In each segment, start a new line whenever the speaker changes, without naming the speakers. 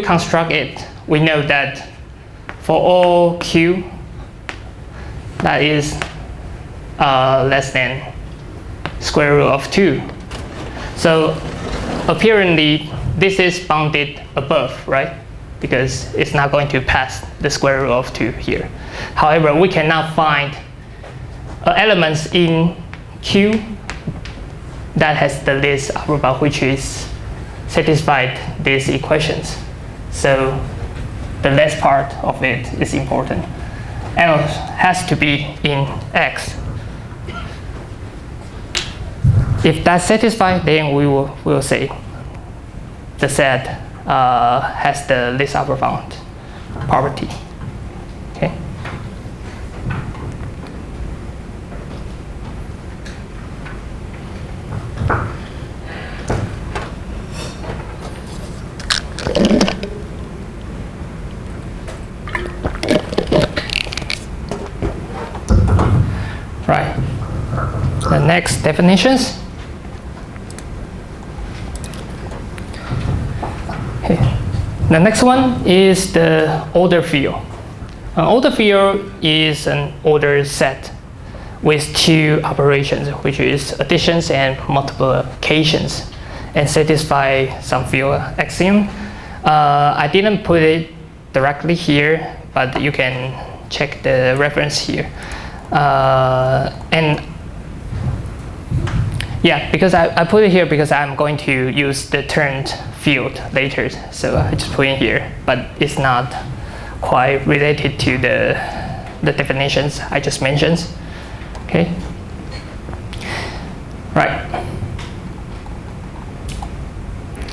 construct it, we know that for all q, that is less than square root of 2. So apparently, this is bounded above, right? Because it's not going to pass the square root of 2 here. However, we cannot find elements in Q that has the least upper bound, which is satisfied these equations. So the last part of it is important. L has to be in X. If that's satisfied, then we will say the set has the least upper bound property. Okay. Right. The next definitions. The next one is the order field. An order field is an ordered set with two operations, which is additions and multiplications, and satisfy some field axiom. I didn't put it directly here, but you can check the reference here. And yeah, because I put it here because I'm going to use the turned field later, so I just put it here, but it's not quite related to the definitions I just mentioned. Okay. Right.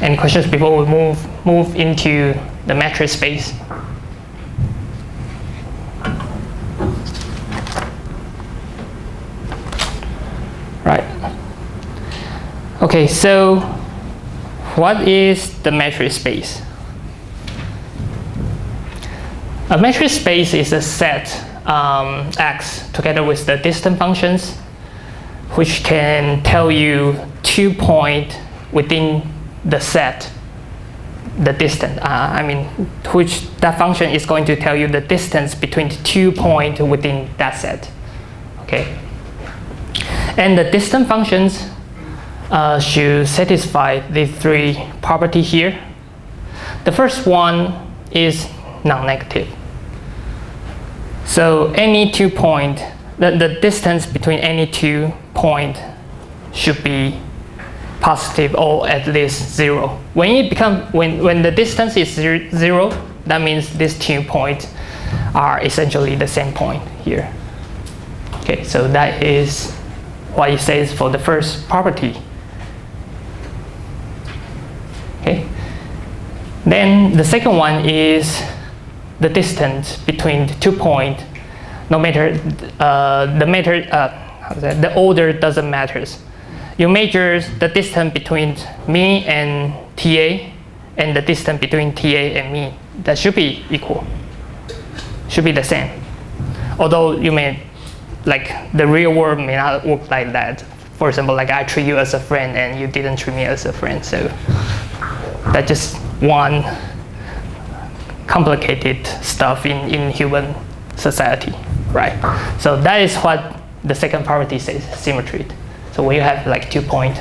Any questions before we move into the metric space? Right. Okay, so what is the metric space? A metric space is a set X together with the distance functions, which can tell you 2 points within the set, the distance. Which that function is going to tell you the distance between 2 points within that set. Okay. And the distance functions should satisfy the three properties here. The first one is non-negative. So any 2 point, the distance between any 2 points should be positive or at least 0. When the distance is 0, that means these 2 points are essentially the same point here. Okay, so that is what it says for the first property. Okay. Then the second one is the distance between the 2 points. No matter the order doesn't matter. You measure the distance between me and TA, and the distance between TA and me. That should be equal. Should be the same. Although you may, like, the real world may not work like that. For example, like I treat you as a friend and you didn't treat me as a friend. So that's just one complicated stuff in human society, right? So that is what the second property says, symmetry. So when you have like 2 points,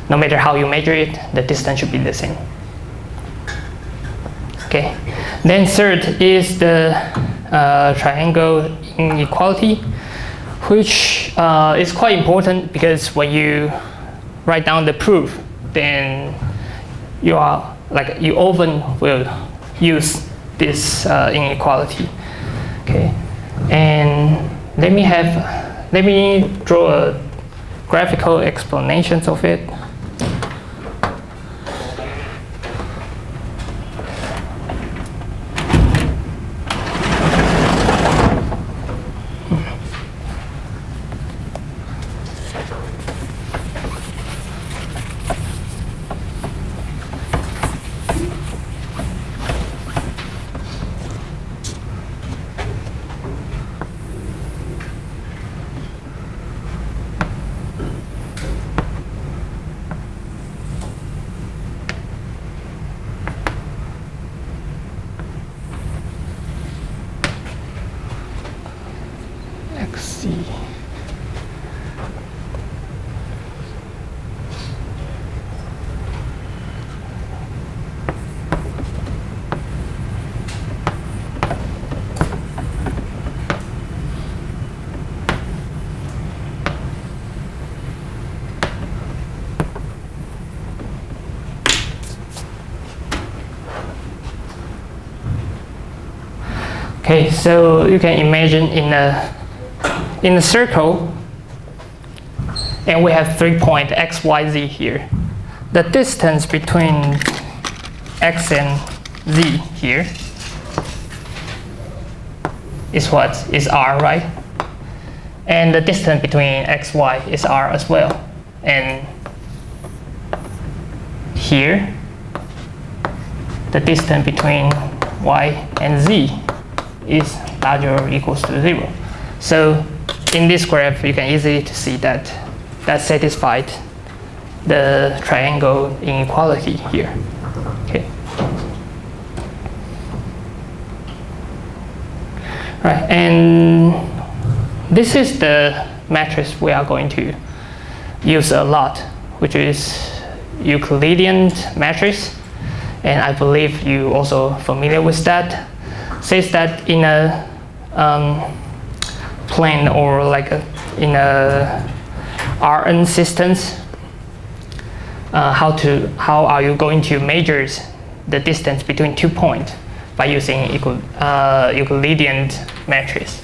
no matter how you measure it, the distance should be the same. Okay. Then third is the triangle inequality, which is quite important because when you write down the proof, then you often will use this inequality. Okay, and let me draw a graphical explanation of it. Z. Okay, so you can imagine in a circle, and we have 3 points x, y, z here. The distance between x and z here is what? Is r, right? And the distance between x, y is r as well. And here, the distance between y and z is larger or equals to 0. So in this graph, you can easily see that that satisfied the triangle inequality here. Okay. Right, and this is the matrix we are going to use a lot, which is Euclidean matrix, and I believe you also familiar with that. Says that in a plane or like in a Rn systems, how are you going to measure the distance between 2 points by using Euclidean matrix?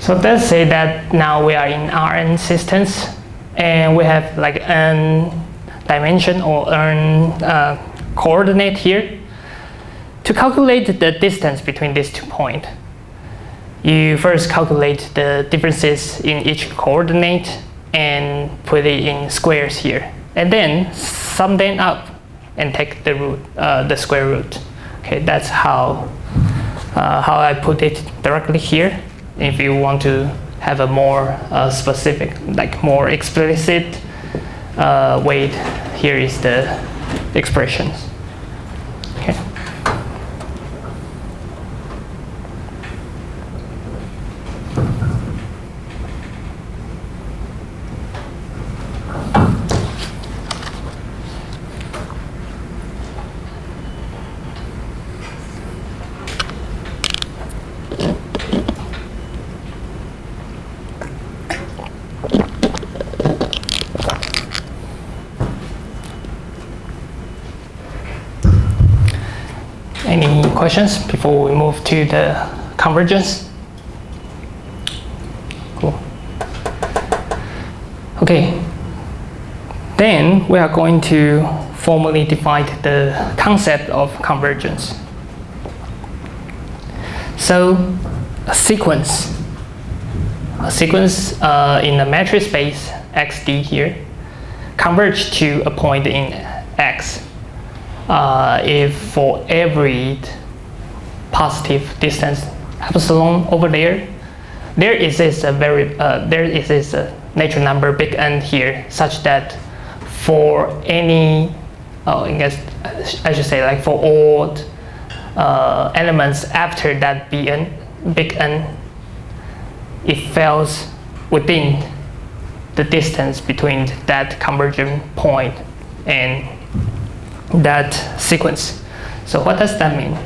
So let's say that now we are in Rn systems, and we have like an dimension or an coordinate here. To calculate the distance between these 2 points, you first calculate the differences in each coordinate and put it in squares here, and then sum them up and take the root, the square root. Okay, that's how I put it directly here. If you want to have a more specific, like more explicit weight, here is the expressions. Okay. Any questions before we move to the convergence? Cool. Okay. Then we are going to formally define the concept of convergence. So a sequence sequence in the metric space xd here converge to a point in x if for every positive distance epsilon over there exists a natural number big N here, such that for any I guess I should say like for all elements after that big N, it falls within the distance between that convergent point and that sequence. So what does that mean?